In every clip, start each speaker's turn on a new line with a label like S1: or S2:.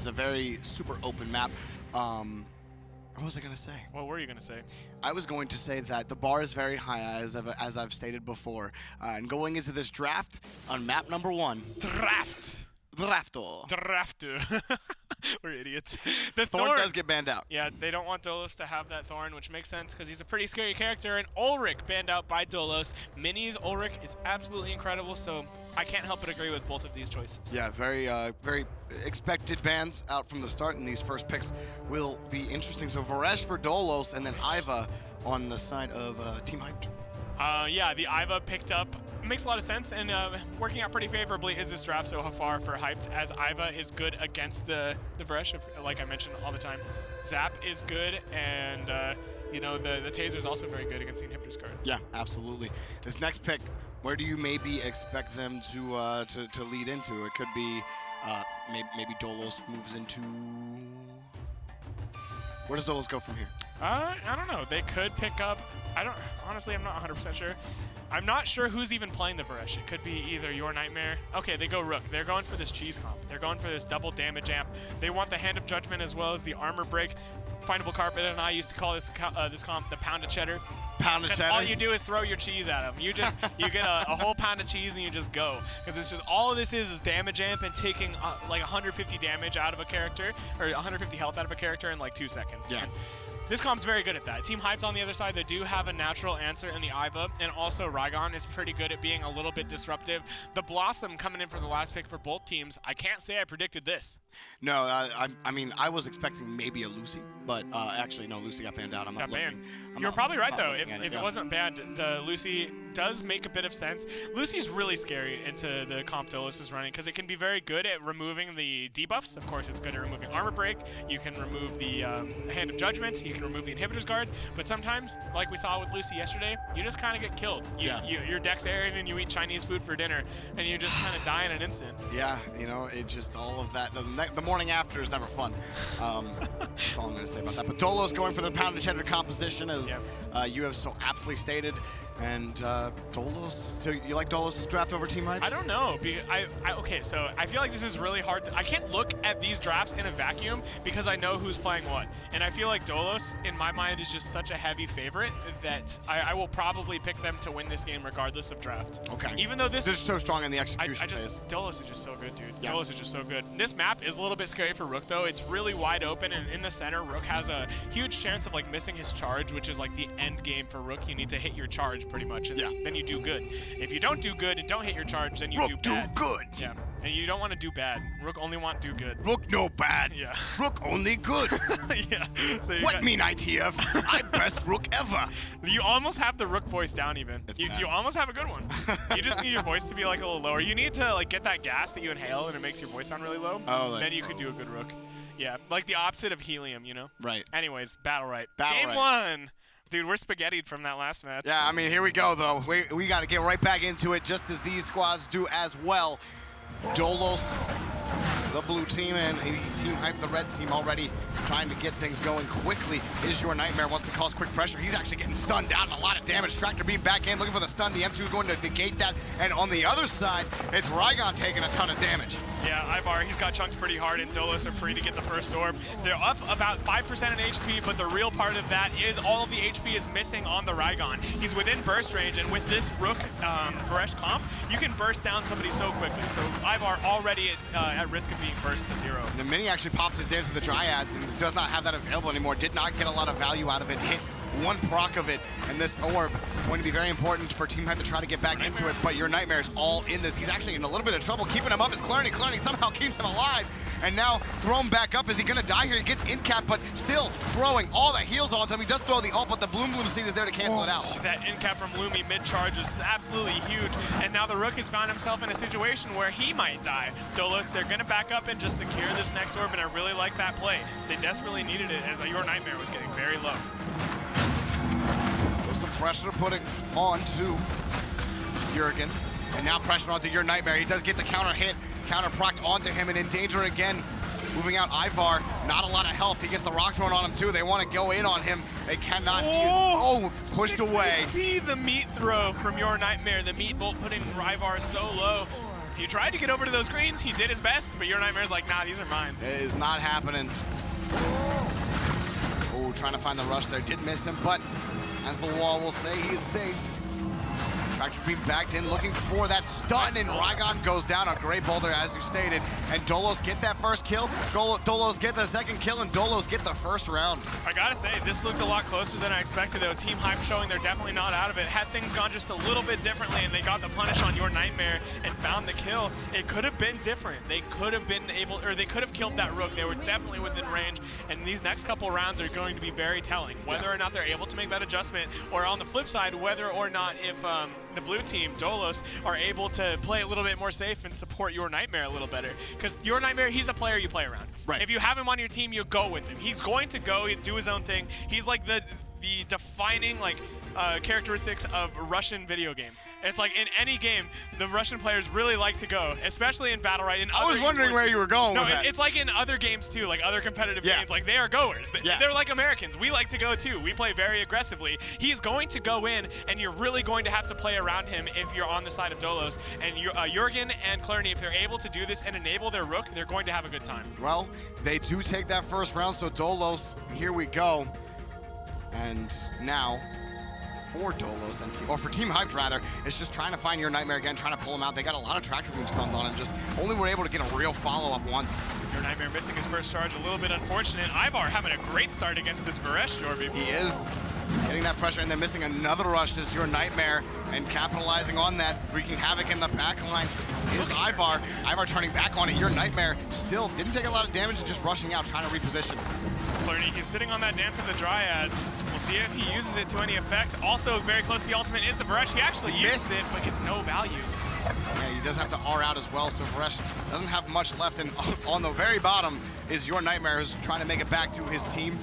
S1: It's a very super open map. What was I going to say?
S2: What were you going to say?
S1: I was going to say that the bar is very high, as I've stated before. And going into this draft on map number 1. Drafto.
S2: We're idiots. The
S1: Thorn does get banned out.
S2: Yeah, they don't want DOLOS to have that Thorn, which makes sense because he's a pretty scary character. And Ulrich banned out by DOLOS. Minis Ulrich is absolutely incredible, so I can't help but agree with both of these choices.
S1: Yeah, very expected bans out from the start, and these first picks will be interesting. So Varesh for DOLOS, and then Iva on the side of Team HYP3D.
S2: Yeah, the Iva picked up. Makes a lot of sense, and working out pretty favorably is this draft so far for HYP3D, as Iva is good against the Varesh, like I mentioned all the time. Zap is good, and you know, the Taser is also very good against the Inhibitor's card.
S1: Yeah, absolutely. This next pick, where do you maybe expect them to lead into? It could be maybe DOLOS moves into... Where does DOLOS go from here?
S2: I don't know. They could pick up... Honestly, I'm not 100% sure. I'm not sure who's even playing the Varesh. It could be either Your Nightmare. Okay, they go Rook. They're going for this cheese comp. They're going for this double damage amp. They want the Hand of Judgment as well as the armor break. Findable Carpet and I used to call this comp the Pound of Cheddar.
S1: Pound of cheddar?
S2: All you do is throw your cheese at them. You just you get a whole pound of cheese and you just go. Because it's just all of this is damage amp and taking like 150 damage out of a character, or 150 health out of a character in like 2 seconds.
S1: Yeah.
S2: And this comp's very good at that. Team HYP3D on the other side, they do have a natural answer in the Iva, and also Rygon is pretty good at being a little bit disruptive. The Blossom coming in for the last pick for both teams, I can't say I predicted this.
S1: No, I mean, I was expecting maybe a Lucy, but actually, no, Lucy got banned out. I'm not looking.
S2: You're probably right, though. If it wasn't banned, the Lucy does make a bit of sense. Lucy's really scary into the comp DOLOS is running, because it can be very good at removing the debuffs. Of course, it's good at removing Armor Break. You can remove the Hand of Judgment. You can remove the Inhibitor's Guard. But sometimes, like we saw with Lucy yesterday, you just kind of get killed. You're Dexarian and you eat Chinese food for dinner, and you just kind of die in an instant.
S1: Yeah, you know, it just all of that. The morning after is never fun. That's all I'm going to say about that. But DOLOS going for the Pound of Cheddar composition, as you have so aptly stated. And DOLOS, so you like DOLOS' draft over Team HYP3D?
S2: I don't know. Okay, so I feel like this is really hard. I can't look at these drafts in a vacuum because I know who's playing what. And I feel like DOLOS, in my mind, is just such a heavy favorite that I will probably pick them to win this game regardless of draft.
S1: Okay.
S2: Even though this is
S1: so strong in the execution phase.
S2: DOLOS is just so good, dude. Yeah. DOLOS is just so good. This map is a little bit scary for Rook, though. It's really wide open, and in the center, Rook has a huge chance of like missing his charge, which is like the end game for Rook. You need to hit your charge pretty much, and then you do good. If you don't do good and don't hit your charge, then you
S1: Rook
S2: do bad.
S1: do good.
S2: Yeah, and you don't want to do bad. Rook only want do good.
S1: Rook no bad.
S2: Yeah.
S1: Rook only good.
S2: Yeah. So
S1: what mean ITF? I best Rook ever.
S2: You almost have the Rook voice down even. You almost have a good one. You just need your voice to be like a little lower. You need to like get that gas that you inhale and it makes your voice sound really low.
S1: Oh,
S2: then you could do a good Rook. Yeah, like the opposite of helium, you know?
S1: Right.
S2: Anyways, Battlerite.
S1: Battlerite.
S2: Game 1. Dude, we're spaghettied from that last match.
S1: Yeah, I mean, here we go, though. We got to get right back into it, just as these squads do as well. DOLOS, the blue team, and Team HYP3D, the red team, already trying to get things going quickly. Is Your Nightmare wants to cause quick pressure. He's actually getting stunned down and a lot of damage. Tractor beam back in, looking for the stun. The M2 is going to negate that. And on the other side, it's Rygon taking a ton of damage.
S2: Yeah, Ivar, he's got chunks pretty hard, and DOLOS are free to get the first orb. They're up about 5% in HP, but the real part of that is all of the HP is missing on the Rygon. He's within burst range, and with this Rook Varesh comp, you can burst down somebody so quickly. So Ivar already at risk of being burst to 0.
S1: The Mini actually pops his dance to the Dryads and does not have that available anymore. Did not get a lot of value out of it. Hit one proc of it, and this orb going to be very important for Team HYP to try to get back into it, but Your Nightmare is all in this. He's actually in a little bit of trouble. Keeping him up is Clarny. Clarny somehow keeps him alive, and now throw him back up. Is he gonna die here? He gets in cap, but still throwing all the heals onto him. He does throw the ult, but the Bloom seed is there to cancel it out.
S2: That in cap from Lumi mid-charge is absolutely huge, and now the Rook has found himself in a situation where he might die. DOLOS, they're gonna back up and just secure this next orb, and I really like that play. They desperately needed it as Your Nightmare was getting very low.
S1: Some pressure putting onto Jurgen, and now pressure onto Your Nightmare. He does get the counter hit, counter procced onto him, and in danger again. Moving out Ivar, not a lot of health. He gets the rock thrown on him too. They want to go in on him. They cannot. Pushed away.
S2: See the meat throw from Your Nightmare. The meat bolt putting Ivar so low. He tried to get over to those greens. He did his best, but your Nightmare's like, nah, these are mine.
S1: It is not happening. Oh, trying to find the rush there. Did miss him, but as the wall will say, he's safe. Tractor beam backed in, looking for that stun, and Rygon goes down. A great boulder, as you stated. And DOLOS get that first kill. DOLOS get the second kill, and DOLOS get the first round.
S2: I gotta say, this looked a lot closer than I expected, though. Team HYP showing they're definitely not out of it. Had things gone just a little bit differently and they got the punish on your Nightmare and found the kill, it could have been different. They could have been able, or they could have killed that Rook. They were definitely within range, and these next couple rounds are going to be very telling. Whether or not they're able to make that adjustment, or on the flip side, whether or not if the blue team, DOLOS, are able to play a little bit more safe and support your Nightmare a little better. Because your Nightmare, he's a player you play around.
S1: Right.
S2: If you have him on your team, you go with him. He's going to go do his own thing. He's like the defining characteristics of a Russian video game. It's like in any game, the Russian players really like to go, especially in Battlerite.
S1: I was wondering where you were going with that.
S2: It's like in other games too, like other competitive games. Like they are goers. They're like Americans. We like to go too. We play very aggressively. He's going to go in, and you're really going to have to play around him if you're on the side of DOLOS. And Jurgen and Clerney, if they're able to do this and enable their Rook, they're going to have a good time.
S1: Well, they do take that first round, so DOLOS, here we go. And now, for DOLOS, or for Team HYP rather, it's just trying to find your Nightmare again, trying to pull him out. They got a lot of Tractor Beam stuns on him, just only were able to get a real follow-up once.
S2: Your Nightmare missing his first charge, a little bit unfortunate. Ivar having a great start against this Varesh, Jorby.
S1: He is. Getting that pressure and then missing another rush is your Nightmare, and capitalizing on that, wreaking havoc in the back line is Ivar. Ivar turning back on it. Your Nightmare still didn't take a lot of damage and just rushing out, trying to reposition.
S2: Clerney, he's sitting on that Dance of the Dryads. We'll see if he uses it to any effect. Also very close to the ultimate is the Varesh. He actually uses it, but gets no value.
S1: Yeah, he does have to R out as well, so Varesh doesn't have much left. And on the very bottom is your Nightmare, who's trying to make it back to his team.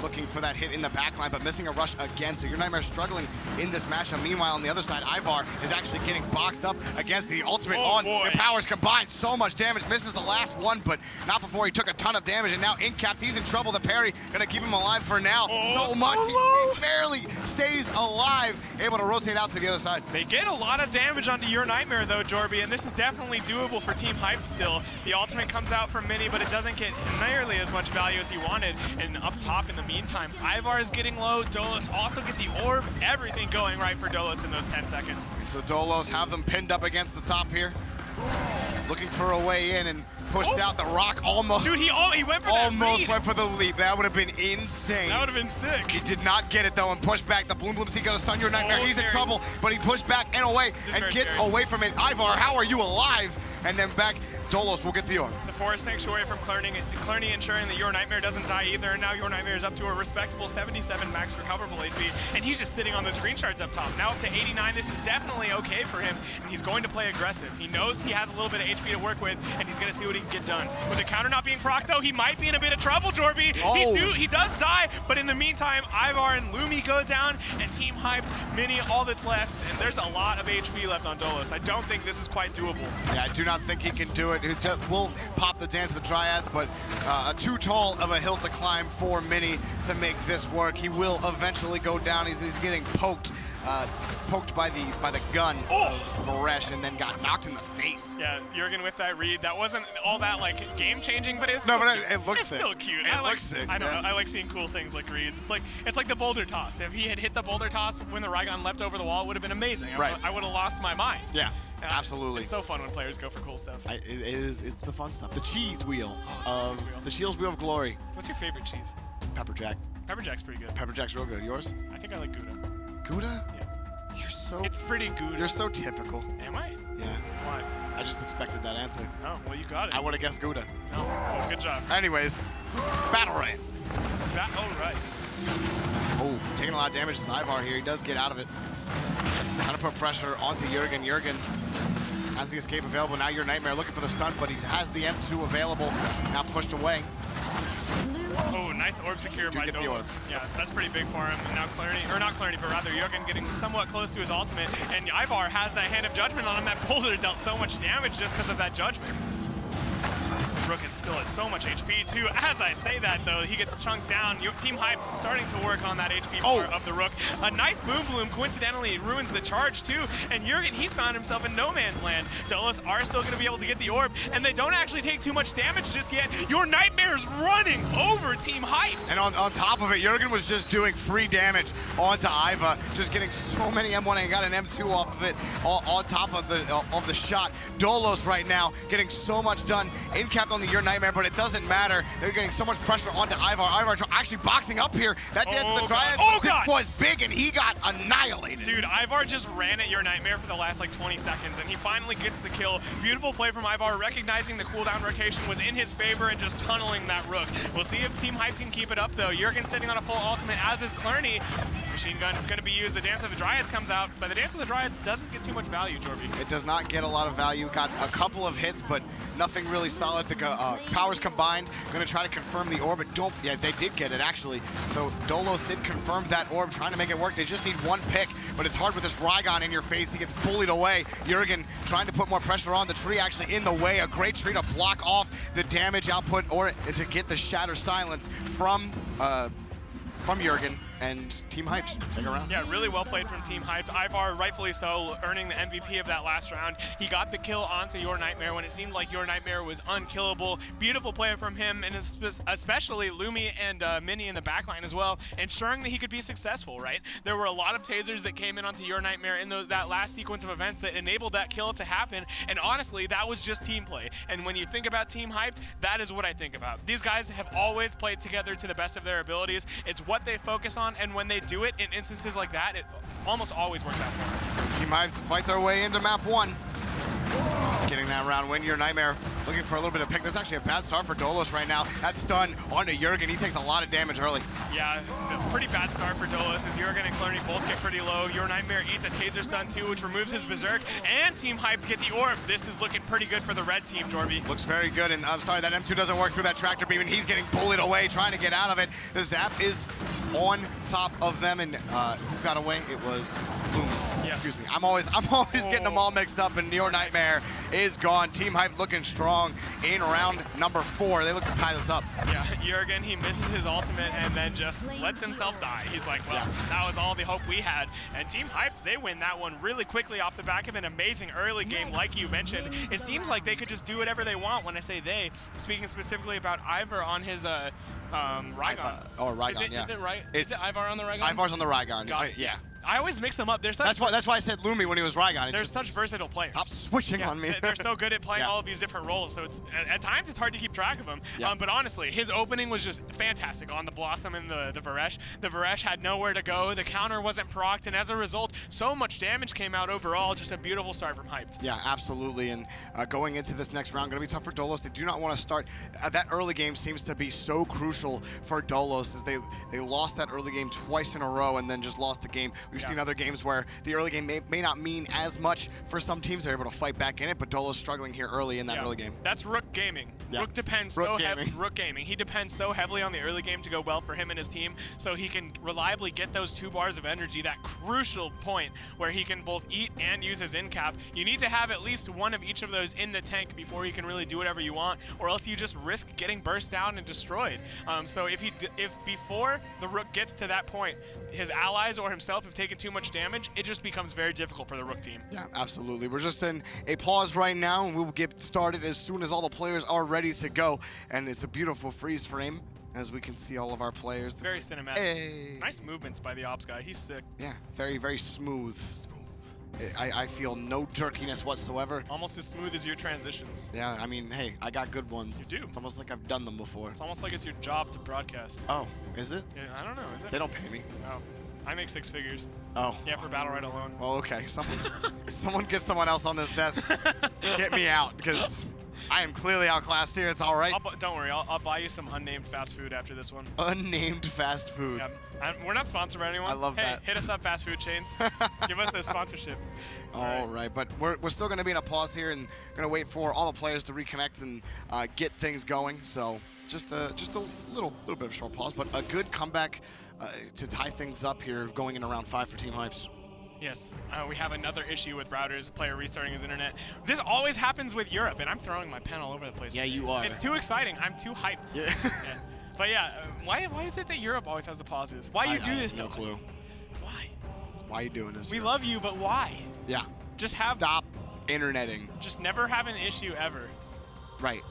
S1: Looking for that hit in the backline, but missing a rush again, so your Nightmare struggling in this matchup. Meanwhile, on the other side, Ivar is actually getting boxed up against the ultimate on
S2: boy.
S1: the powers combined. So much damage, misses the last one, but not before he took a ton of damage, and now Incapped, he's in trouble. The parry gonna keep him alive for now. So much, he barely stays alive, able to rotate out to the other side.
S2: They get a lot of damage onto your Nightmare though, Jorby, and this is definitely doable for Team HYP still. The ultimate comes out for Mini, but it doesn't get nearly as much value as he wanted, and up top in the meantime, Ivar is getting low. DOLOS also get the orb. Everything going right for DOLOS in those 10 seconds.
S1: So DOLOS have them pinned up against the top here. Looking for a way in and pushed out the rock almost.
S2: Dude, he went for
S1: almost went for the leap. That would have been insane.
S2: That would have been sick.
S1: He did not get it though and pushed back. The Bloom Bloom's gonna stun your Nightmare. He's in trouble, but he pushed back and away and gets away from it. Ivar, how are you alive? And then back. DOLOS will get the orb.
S2: The Forest Sanctuary from Clerney ensuring that your Nightmare doesn't die either, and now your Nightmare is up to a respectable 77 max recoverable HP, and he's just sitting on those green shards up top. Now up to 89, this is definitely okay for him, and he's going to play aggressive. He knows he has a little bit of HP to work with, and he's gonna see what he can get done. With the counter not being proc though, he might be in a bit of trouble, Jorby. He does die, but in the meantime, Ivar and Lumi go down, and Team HYP, Mini, all that's left, and there's a lot of HP left on DOLOS. I don't think this is quite doable.
S1: Yeah, I do not think he can do it. It just will pop the Dance of the Dryads, but too tall of a hill to climb for Mini to make this work. He will eventually go down. He's getting poked by the gun of Varesh, and then got knocked in the face.
S2: Yeah, Jurgen with that read. That wasn't all that like game-changing, but it's
S1: it looks sick.
S2: Still cute.
S1: It looks sick.
S2: I don't know. I like seeing cool things like reads. It's like the boulder toss. If he had hit the boulder toss when the Rygon leapt over the wall, it would have been amazing. I would have lost my mind.
S1: Yeah. Absolutely.
S2: It's so fun when players go for cool stuff.
S1: It's the fun stuff. The cheese wheel of the Shields Wheel of Glory.
S2: What's your favorite cheese?
S1: Pepper Jack.
S2: Pepper Jack's pretty good.
S1: Pepper Jack's real good. Yours?
S2: I think I like Gouda.
S1: Gouda?
S2: Yeah.
S1: It's
S2: pretty Gouda.
S1: You're so typical.
S2: Am I?
S1: Yeah.
S2: Why?
S1: I just expected that answer.
S2: Oh, well, you got it.
S1: I would have guessed Gouda.
S2: Oh, well, good job.
S1: Anyways, Battlerite.
S2: Battlerite.
S1: Oh, taking a lot of damage to Ivar here. He does get out of it. Trying to put pressure onto Jurgen. Jurgen has the escape available. Now your Nightmare looking for the stun, but he has the M2 available. Now pushed away.
S2: Oh, nice orb secure by DOLOS. Yeah, that's pretty big for him. And now but rather Jurgen getting somewhat close to his ultimate, and Ivar has that Hand of Judgment on him. That boulder dealt so much damage just because of that judgment. Rook still has so much much HP too. As I say that though, he gets chunked down. Team Hype's starting to work on that HP part of the Rook. A nice Boom Bloom coincidentally ruins the charge too, and Jurgen, he's found himself in no man's land. DOLOS are still going to be able to get the orb, and they don't actually take too much damage just yet. Your Nightmare's running over Team Hype.
S1: And on top of it, Jurgen was just doing free damage onto Iva, just getting so many M1 and got an M2 off of it on top of the shot. DOLOS right now getting so much done, in-capped on the Your Nightmare, but it doesn't matter. They're getting so much pressure onto Ivar. Ivar actually boxing up here. That dance to the Dryad was big, and he got annihilated.
S2: Dude, Ivar just ran at Your Nightmare for the last like 20 seconds, and he finally gets the kill. Beautiful play from Ivar, recognizing the cooldown rotation was in his favor and just tunneling that Rook. We'll see if Team Hype can keep it up though. Jurgen sitting on a full ultimate, as is Clerney. Machine gun is going to be used. The Dance of the Dryads comes out, but the Dance of the Dryads doesn't get too much value, Jorby.
S1: It does not get a lot of value. Got a couple of hits, but nothing really solid. The powers combined. Going to try to confirm the orb, but don't. Yeah, they did get it actually. So DOLOS did confirm that orb, trying to make it work. They just need one pick, but it's hard with this Rygon in your face. He gets bullied away. Jurgen trying to put more pressure on. The tree actually in the way. A great tree to block off the damage output or to get the Shatter Silence from Jurgen. And Team Hyped, take a round.
S2: Yeah, really well played from Team Hyped. Ivar, rightfully so, earning the MVP of that last round. He got the kill onto Your Nightmare when it seemed like Your Nightmare was unkillable. Beautiful play from him, and especially Lumi and Mini in the backline as well, ensuring that he could be successful, right? There were a lot of tasers that came in onto Your Nightmare in that last sequence of events that enabled that kill to happen, and honestly, that was just team play. And when you think about Team Hyped, that is what I think about. These guys have always played together to the best of their abilities. It's what they focus on, and when they do it in instances like that, it almost always works out for them.
S1: Team Hypes fight their way into map 1. Getting that round win. Your Nightmare looking for a little bit of pick. This is actually a bad start for DOLOS right now. That stun onto Jurgen. He takes a lot of damage early.
S2: Yeah, a pretty bad start for DOLOS as Jurgen and Clerney both get pretty low. Your Nightmare eats a taser stun too, which removes his Berserk, and Team Hyped get the orb. This is looking pretty good for the red team, Jorby.
S1: Looks very good, and I'm sorry, that M2 doesn't work through that tractor beam, and he's getting bullied away, trying to get out of it. The zap is on top of them, and who got away? It was Boom. Yeah. Excuse me. I'm always getting them all mixed up, and Your Nightmare is gone. Team Hype looking strong in round number 4. They look to tie this up.
S2: Yeah, Jurgen, he misses his ultimate and then just lets himself die. He's like, well, that was all the hope we had. And Team Hype, they win that one really quickly off the back of an amazing early game, like you mentioned. It seems like they could just do whatever they want. When I say they, speaking specifically about Ivar on his Rygon.
S1: Rygon,
S2: is it right? Is it Ivar on the Rygon?
S1: Ivar's on the Rygon. Yeah.
S2: I always mix them up.
S1: That's why I said Lumi when he was Rygon.
S2: They're such versatile players.
S1: Stop switching on me.
S2: They're so good at playing all of these different roles, so at times it's hard to keep track of them. But honestly, his opening was just fantastic on the Blossom and the Varesh. The Varesh had nowhere to go. The counter wasn't procced, and as a result, so much damage came out overall. Just a beautiful start from Hyped.
S1: Yeah, absolutely. And going into this next round, going to be tough for DOLOS. They do not want to start. That early game seems to be so crucial for DOLOS, as they lost that early game twice in a row and then just lost the game. We've seen other games where the early game may not mean as much for some teams. They're able to fight back in it, but DOLOS struggling here early in that early game.
S2: That's Rook Gaming. Rook depends Rook Gaming. He depends so heavily on the early game to go well for him and his team, so he can reliably get those 2 bars of energy, that crucial point where he can both eat and use his in-cap. You need to have at least one of each of those in the tank before you can really do whatever you want, or else you just risk getting burst down and destroyed. So if before the Rook gets to that point, his allies or himself have taken too much damage, it just becomes very difficult for the Rook team.
S1: Yeah, absolutely. We're just in a pause right now, and we will get started as soon as all the players are ready to go. And it's a beautiful freeze frame as we can see all of our players.
S2: Very cinematic. Hey. Nice movements by the ops guy. He's sick.
S1: Yeah, very, very smooth. I feel no jerkiness whatsoever.
S2: Almost as smooth as your transitions.
S1: Yeah, I mean, hey, I got good ones.
S2: You do.
S1: It's almost like I've done them before.
S2: It's almost like it's your job to broadcast.
S1: Oh, is it?
S2: Yeah, I don't know. Is it?
S1: They don't pay me.
S2: Oh. I make 6 figures.
S1: Oh.
S2: Yeah, for Battlerite alone.
S1: Well, okay. Someone get someone else on this desk. Get me out, because I am clearly outclassed here. It's all right.
S2: Don't worry. I'll buy you some unnamed fast food after this one.
S1: Unnamed fast food.
S2: Yeah. We're not sponsored by anyone.
S1: I love that.
S2: Hit us up, fast food chains. Give us the sponsorship.
S1: All right, but we're still going to be in a pause here and going to wait for all the players to reconnect and get things going. So just a little bit of a short pause, but a good comeback to tie things up here going in round 5 for Team Hypes.
S2: Yes, we have another issue with routers, a player restarting his internet. This always happens with Europe, and I'm throwing my pen all over the place.
S3: Yeah, you are.
S2: It's too exciting. I'm too hyped.
S3: Yeah.
S2: Yeah. But yeah, why is it that Europe always has the pauses? Why you do this?
S3: No clue.
S2: Why?
S1: Why are you doing this?
S2: We love you, but why?
S1: Yeah.
S2: Just have.
S1: Stop interneting.
S2: Just never have an issue ever.
S1: Right.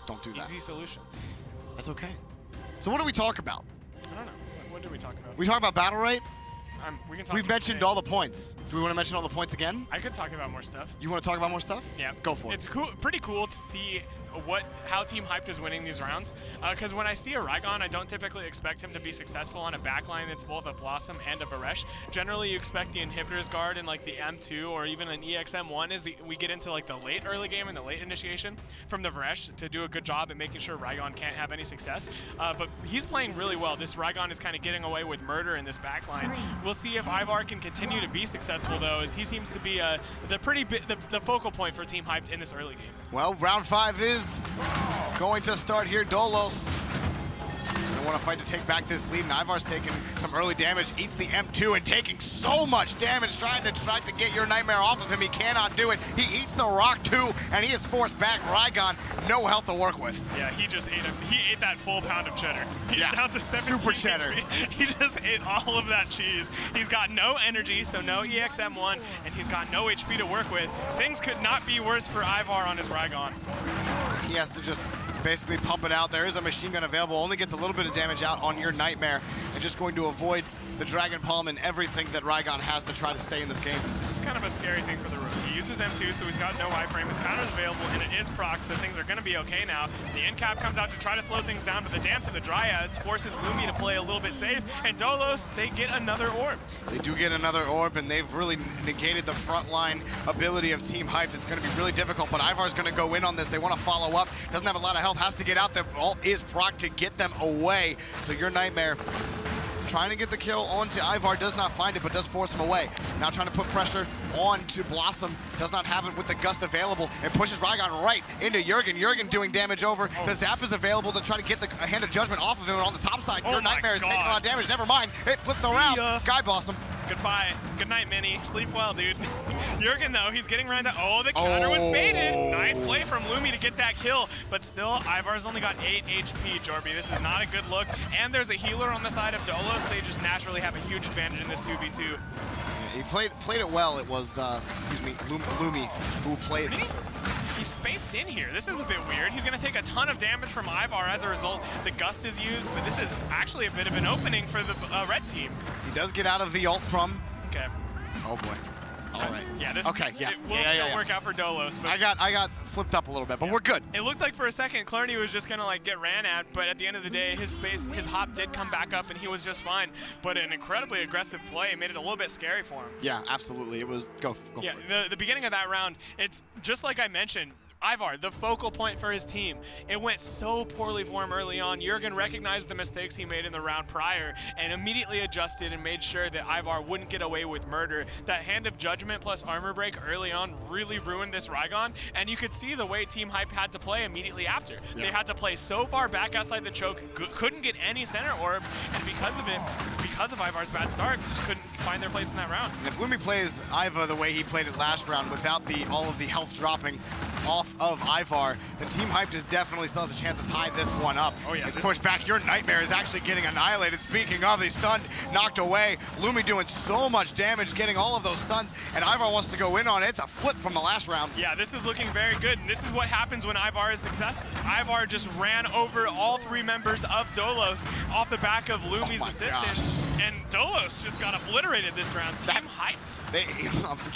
S1: Don't do that.
S2: Easy solution.
S1: That's okay. So what do we talk about?
S2: I don't know. What did we talk about?
S1: We talk about Battlerite.
S2: We can talk.
S1: We've mentioned all the points. Do we want to mention all the points again?
S2: I could talk about more stuff.
S1: You want to talk about more stuff?
S2: Yeah.
S1: Go for it.
S2: It's cool, pretty cool to see how Team Hyped is winning these rounds. Because when I see a Raigon, I don't typically expect him to be successful on a backline that's both a Blossom and a Varesh. Generally, you expect the Inhibitors guard in like the M2 or even an EXM1 as we get into like the late early game and the late initiation from the Varesh to do a good job at making sure Raigon can't have any success. But he's playing really well. This Raigon is kind of getting away with murder in this backline. We'll see if Ivar can continue to be successful though, as he seems to be the focal point for Team Hyped in this early game.
S1: Well, round 5 is going to start here. DOLOS. They want to fight to take back this lead, and Ivar's taking some early damage, eats the M2 and taking so much damage, trying to get your Nightmare off of him. He cannot do it. He eats the rock too, and he is forced back. Raigon, no health to work with.
S2: Yeah, he just ate him. He ate that full pound of cheddar. He's down to 17
S1: super cheddar.
S2: He just ate all of that cheese. He's got no energy, so no EXM1, and he's got no HP to work with. Things could not be worse for Ivar on his Raigon.
S1: He has to just basically pump it out. There is a machine gun available, only gets a little bit of damage out on your Nightmare, and just going to avoid the Dragon Palm and everything that Raigon has to try to stay in this game.
S2: This is kind of a scary thing for the room. He uses M2, so he's got no iframe. His counter is available, and it is proc, so things are going to be okay now. The end cap comes out to try to slow things down, but the Dance of the Dryads forces Lumi to play a little bit safe, and DOLOS, they get another orb.
S1: They do get another orb, and they've really negated the frontline ability of Team Hyped. It's going to be really difficult, but Ivar's going to go in on this. They want to follow up. Doesn't have a lot of health, has to get out there. All is proc to get them away. So your Nightmare trying to get the kill onto Ivar, does not find it, but does force him away. Now trying to put pressure onto Blossom, does not have it with the Gust available, and pushes Raigon right into Jurgen. Jurgen doing damage over. The Zap is available to try to get the Hand of Judgment off of him, and on the top side, your Nightmare is taking a lot of damage. Never mind, it flips around. Guy Blossom.
S2: Goodbye. Good night, Minnie. Sleep well, dude. Jurgen, though, he's getting around to... Oh, the counter was baited. Nice play from Lumi to get that kill. But still, Ivar's only got 8 HP, Jorby. This is not a good look. And there's a healer on the side of DOLOS. They just naturally have a huge advantage in this 2v2.
S1: He played it well. It was, excuse me, Lumi who played...
S2: Really? He's spaced in here. This is a bit weird. He's going to take a ton of damage from Ivar as a result. The Gust is used, but this is actually a bit of an opening for the red team.
S1: He does get out of the ult from...
S2: Okay.
S1: Oh, boy. All right.
S2: Yeah, this
S1: okay, yeah.
S2: It will still work out for DOLOS. But
S1: I got flipped up a little bit, but we're good.
S2: It looked like for a second Clarny was just gonna like get ran at, but at the end of the day, his hop did come back up and he was just fine. But an incredibly aggressive play made it a little bit scary for him.
S1: Yeah, absolutely. It was go for it.
S2: The beginning of that round, it's just like I mentioned. Ivar, the focal point for his team. It went so poorly for him early on. Jurgen recognized the mistakes he made in the round prior and immediately adjusted and made sure that Ivar wouldn't get away with murder. That Hand of Judgment plus Armor Break early on really ruined this Raigon, and you could see the way Team Hype had to play immediately after. Yeah. They had to play so far back outside the choke, couldn't get any center orbs, and because of it, because of Ivar's bad start, just couldn't find their place in that round.
S1: And if Lumi plays Iva the way he played it last round without all of the health dropping off of Ivar, then Team Hype just definitely still has a chance to tie this one up.
S2: Oh yeah.
S1: Push back. Your Nightmare is actually getting annihilated. Speaking of, he's stunned, knocked away. Lumi doing so much damage, getting all of those stuns, and Ivar wants to go in on it. It's a flip from the last round.
S2: Yeah, this is looking very good, and this is what happens when Ivar is successful. Ivar just ran over all 3 members of DOLOS off the back of Lumi's assistance, and DOLOS just got obliterated this round. Team Hype.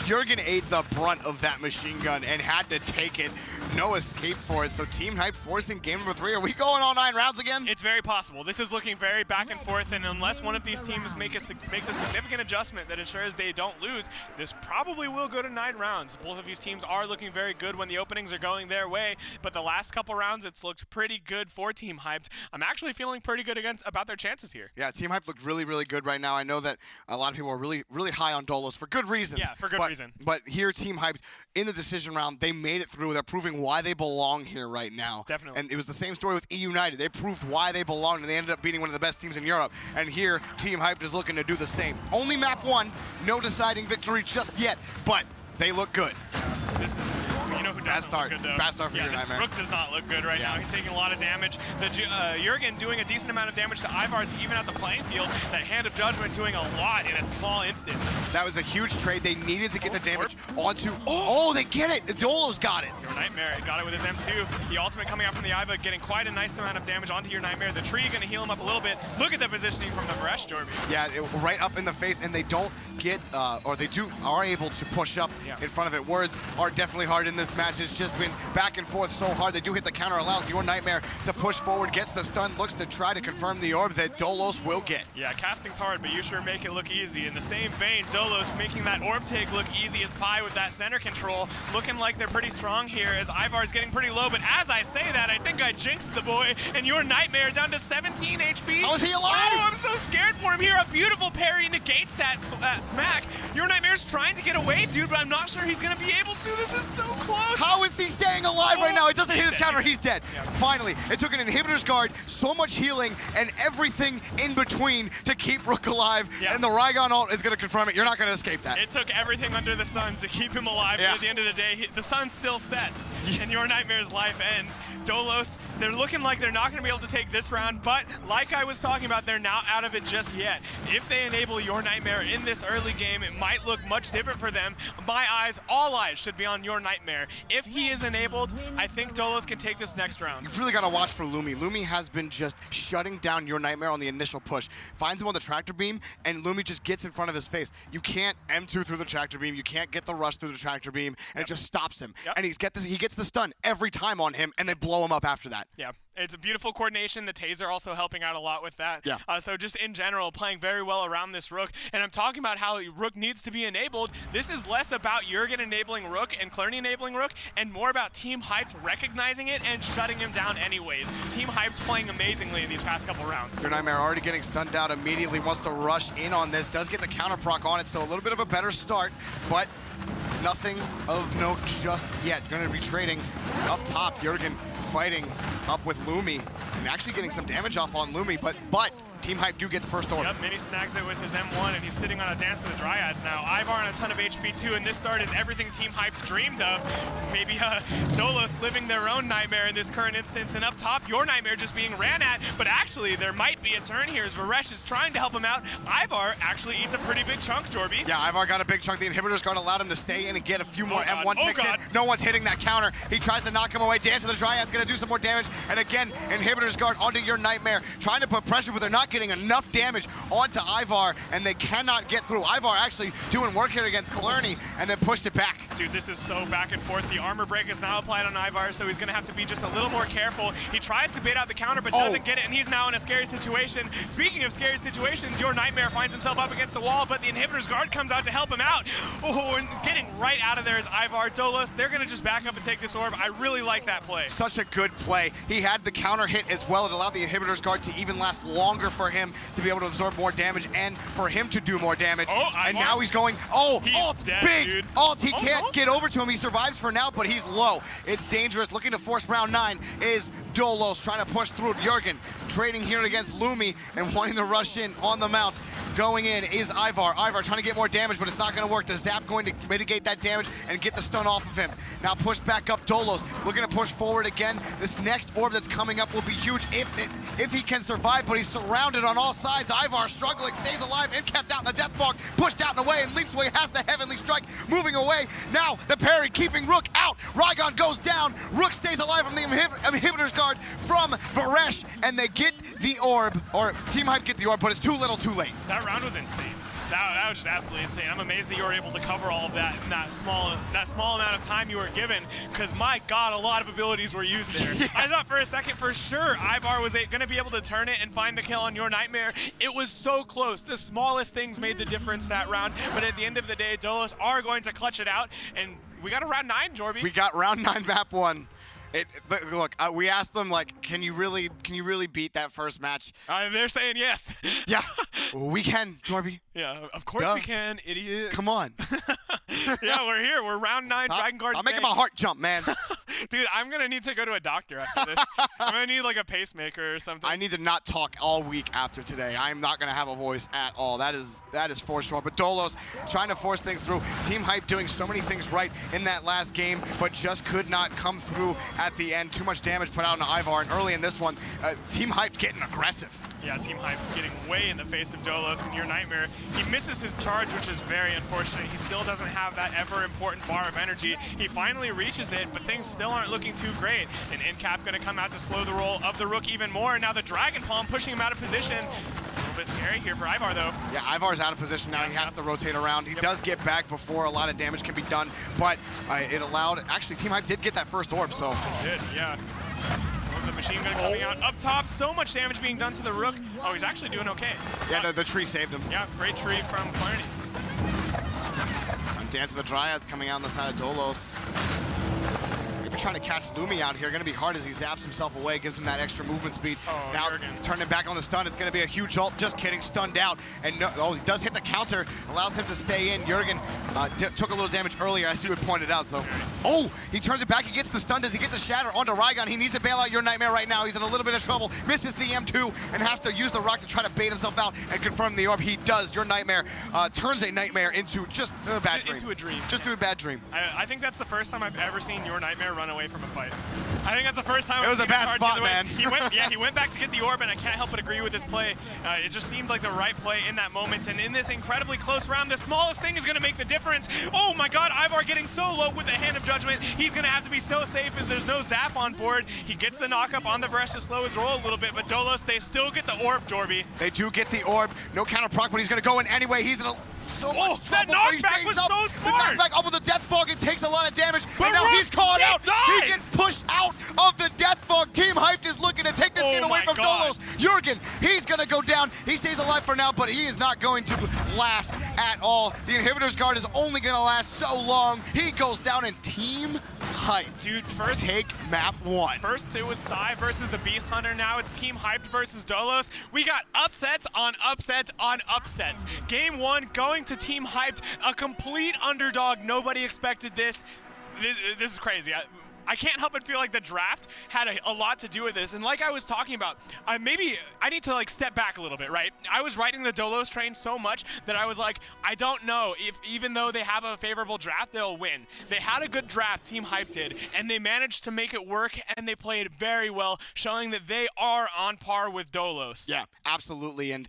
S1: Jurgen ate the brunt of that machine gun and had to take it. No escape for it. So Team Hype forcing game number 3. Are we going all 9 rounds again?
S2: It's very possible. This is looking very back and forth, and unless one of these teams makes a significant adjustment that ensures they don't lose, this probably will go to 9 rounds. Both of these teams are looking very good when the openings are going their way, but the last couple rounds, it's looked pretty good for Team Hyped. I'm actually feeling pretty good about their chances here.
S1: Yeah, Team Hype looked really, really good. good right now. I know that a lot of people are really, really high on DOLOS for good reasons.
S2: Yeah, for good reason.
S1: But here, Team HYP, in the decision round, they made it through. They're proving why they belong here right now.
S2: Definitely.
S1: And it was the same story with E United. They proved why they belonged, and they ended up beating one of the best teams in Europe. And here, Team HYP is looking to do the same. Only map 1, no deciding victory just yet, but they look good.
S2: This is, you know who doesn't look good, though?
S1: Bad start for your Nightmare.
S2: Rook does not look good right now. He's taking a lot of damage. Jurgen doing a decent amount of damage to Ivar to even out the playing field. That Hand of Judgment doing a lot in a small instant.
S1: That was a huge trade. They needed to get the damage onto... Oh, they get it! DOLOS got it!
S2: Your Nightmare got it with his M2. The ultimate coming out from the Iva, getting quite a nice amount of damage onto your Nightmare. The tree going to heal him up a little bit. Look at the positioning from the Varesh, Jorby.
S1: Yeah, right up in the face, and they don't get, or they are able to push up in front of it. Words are definitely hard in this match. It's just been back and forth so hard. They do hit the counter, allows your Nightmare to push forward, gets the stun, looks to try to confirm the orb that DOLOS will get.
S2: Yeah, casting's hard, but you sure make it look easy. In the same vein, DOLOS making that orb take look easy as pie with that center control. Looking like they're pretty strong here as Ivar's getting pretty low, but as I say that, I think I jinxed the boy, and your Nightmare down to 17 HP.
S1: How is he alive?
S2: Oh, I'm so scared for him here. A beautiful parry negates that smack. Your Nightmare's trying to get away, dude, but I'm not sure he's gonna be able to. This is so close.
S1: How is he staying alive right now? It doesn't hit his counter, he's dead. Yeah. Finally, it took an inhibitor's guard, so much healing, and everything in between to keep Rook alive, and the Rygon ult is gonna confirm it. You're not gonna escape that.
S2: It took everything under the sun to keep him alive, but at the end of the day, the sun still sets, and your Nightmare's life ends. DOLOS, they're looking like they're not gonna be able to take this round, but like I was talking about, they're not out of it just yet. If they enable your Nightmare in this early game, it might look much different for them. My eyes, all eyes should be on your Nightmare. If he is enabled, I think DOLOS can take this next round.
S1: You've really got to watch for Lumi. Lumi has been just shutting down your Nightmare on the initial push. Finds him on the tractor beam, and Lumi just gets in front of his face. You can't M2 through the tractor beam. You can't get the rush through the tractor beam, and it just stops him. And he gets the stun every time on him, and they blow him up after that.
S2: Yeah. It's a beautiful coordination. The taser also helping out a lot with that.
S1: Yeah.
S2: So just in general, playing very well around this Rook. And I'm talking about how Rook needs to be enabled. This is less about Jurgen enabling Rook and Clerney enabling Rook, and more about Team HYP recognizing it and shutting him down anyways. Team HYP playing amazingly in these past couple rounds.
S1: Your Nightmare already getting stunned out immediately, wants to rush in on this, does get the counter proc on it, so a little bit of a better start, but nothing of note just yet. Going to be trading up top. Jurgen fighting up with Lumi and actually getting some damage off on Lumi, but Team HYP do get the first orb.
S2: Yep, Mini snags it with his M1, and he's sitting on a Dance to the Dryads now. Ivar on a ton of HP too, and this start is everything Team HYP's dreamed of. Maybe DOLOS living their own nightmare in this current instance, and up top, your Nightmare just being ran at, but actually there might be a turn here as Varesh is trying to help him out. Ivar actually eats a pretty big chunk, Jorby.
S1: Yeah, Ivar got a big chunk. The inhibitor's guard allowed him to stay in and get a few more M1 picks in. No one's hitting that counter. He tries to knock him away. Dance to the Dryad's gonna do some more damage, and again, inhibitor's guard onto your Nightmare, trying to put pressure, but they're not getting enough damage onto Ivar, and they cannot get through. Ivar actually doing work here against Clerney, and then pushed it back.
S2: Dude, this is so back and forth. The armor break is now applied on Ivar, so he's gonna have to be just a little more careful. He tries to bait out the counter, but doesn't get it, and he's now in a scary situation. Speaking of scary situations, your Nightmare finds himself up against the wall, but the inhibitor's guard comes out to help him out. Oh, and getting right out of there is Ivar. DOLOS, they're gonna just back up and take this orb. I really like that play.
S1: Such a good play. He had the counter hit as well. It allowed the inhibitor's guard to even last longer for him to be able to absorb more damage and for him to do more damage. And now he's going, ult,
S2: dead,
S1: big
S2: dude.
S1: ult. He can't get over to him. He survives for now, but he's low. It's dangerous. Looking to force round 9 is DOLOS trying to push through. Jurgen trading here against Lumi and wanting to rush in on the mount. Going in is Ivar. Ivar trying to get more damage, but it's not going to work. The Zap going to mitigate that damage and get the stun off of him. Now push back up DOLOS, looking to push forward again. This next orb that's coming up will be huge if he can survive, but he's surrounded on all sides. Ivar struggling, stays alive, and kept out in the death fog, pushed out and away, and leaps away, has the heavenly strike, moving away. Now the parry, keeping Rook out. Rygon goes down. Rook stays alive from the inhibitor's guard from Varesh, and they get the orb, or Team HYP get the orb, but it's too little too late.
S2: That round was insane. That was just absolutely insane. I'm amazed that you were able to cover all of that in that small amount of time you were given, because my God, a lot of abilities were used there. Yeah. I thought for a second for sure Ivar was going to be able to turn it and find the kill on your Nightmare. It was so close. The smallest things made the difference that round, but at the end of the day, DOLOS are going to clutch it out, and we got a round 9, Jorby.
S1: We got round 9 map 1. Look, we asked them, like, can you really beat that first match?
S2: They're saying yes.
S1: Yeah, we can, Jorby.
S2: Yeah, of course we can, idiot.
S1: Come on.
S2: Yeah, we're here. We're round 9, Dragon Guard.
S1: I'm making my heart jump, man.
S2: Dude, I'm going to need to go to a doctor after this. I'm going to need like a pacemaker or something.
S1: I need to not talk all week after today. I'm not going to have a voice at all. That is for sure. But DOLOS trying to force things through. Team HYP doing so many things right in that last game, but just could not come through at the end. Too much damage put out on Ivar, and early in this one, Team HYP getting aggressive.
S2: Yeah, Team HYP getting way in the face of DOLOS and Your Nightmare. He misses his charge, which is very unfortunate. He still doesn't have that ever-important bar of energy. He finally reaches it, but things still aren't looking too great. And Incap going to come out to slow the roll of the Rook even more. And now the Dragon Palm pushing him out of position. A little bit scary here for Ivar, though.
S1: Yeah, Ivar's out of position now. He has to rotate around. He does get back before a lot of damage can be done, but it allowed... Actually, Team HYP did get that first orb, so...
S2: It did, yeah. The machine gun coming out up top. So much damage being done to the Rook. Oh, he's actually doing okay.
S1: Yeah, the tree saved him.
S2: Yeah, great tree from Clarny.
S1: And Dance of the Dryads coming out on the side of DOLOS. Maybe trying to catch Lumi out here. Going to be hard as he zaps himself away, gives him that extra movement speed.
S2: Oh,
S1: now
S2: Jurgen.
S1: turning back on the stun. It's going to be a huge ult. Just kidding, stunned out. And no, oh, he does hit the counter, allows him to stay in. Jurgen took a little damage earlier, as you had pointed out. So, oh, he turns it back. He gets the stun. Does he get the shatter onto Rygon? He needs to bail out Your Nightmare right now. He's in a little bit of trouble. Misses the M2 and has to use the rock to try to bait himself out and confirm the orb. He does. Your Nightmare turns a nightmare into just a bad dream.
S2: Into a dream.
S1: Just a bad dream.
S2: I think that's the first time I've ever seen Your Nightmare run away from a fight. I think that's the first time.
S1: It was a bad spot, man.
S2: He went back to get the orb, and I can't help but agree with his play. It just seemed like the right play in that moment, and in this incredibly close round, the smallest thing is going to make the difference. Oh my God, Ivar getting so low with the Hand of Judgment. He's going to have to be so safe as there's no zap on board. He gets the knock-up on the Vresh to slow his roll a little bit, but DOLOS, they still get the orb, Jorby.
S1: They do get the orb. No counter proc, but he's going to go in anyway. He's going to... So much
S2: that
S1: trouble,
S2: knockback was so smart!
S1: The knockback up with the Death Fog, it takes a lot of damage, and now
S2: Rook,
S1: he's caught out!
S2: dies!
S1: He gets pushed out of the Death Fog! Team HYP is looking to take this game away from DOLOS. Jurgen, he's gonna go down. He stays alive for now, but he is not going to last at all. The Inhibitor's Guard is only gonna last so long. He goes down, and Team HYP,
S2: dude, first
S1: take map 1.
S2: First it was Psy versus the Beast Hunter, now it's Team HYP versus DOLOS. We got upsets on upsets on upsets. Game 1 going to Team HYP, a complete underdog. Nobody expected this. This is crazy. I can't help but feel like the draft had a lot to do with this. And like I was talking about, maybe I need to like step back a little bit, right? I was riding the DOLOS train so much that I was like, I don't know if even though they have a favorable draft, they'll win. They had a good draft, Team HYP did, and they managed to make it work, and they played very well, showing that they are on par with DOLOS.
S1: Yeah, absolutely. And